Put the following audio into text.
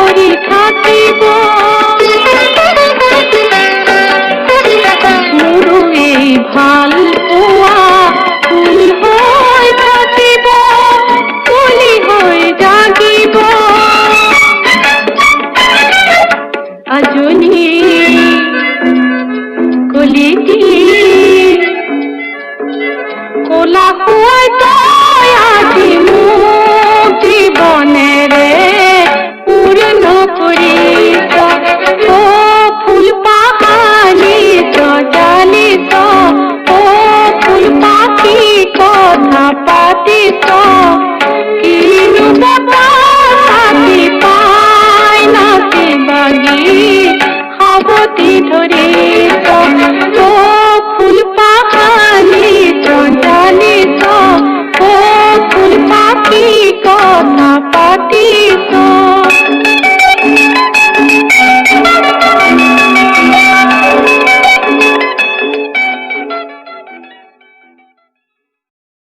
করি থাকিব মোৰো এই ভাল পোৱা ফুল হৈ থাকিব কলি হৈ জাগিব আজনী কলিটি কোলা হৈ তই আজি মোক জীৱনেৰে পূৰ্ণ কৰিছ অ ফুল পাহালি সজালিছ অ ফুল পাখি কথা পাতিছ কিনো বতাহ পাই নাচি বাগি সাৱতি ধৰি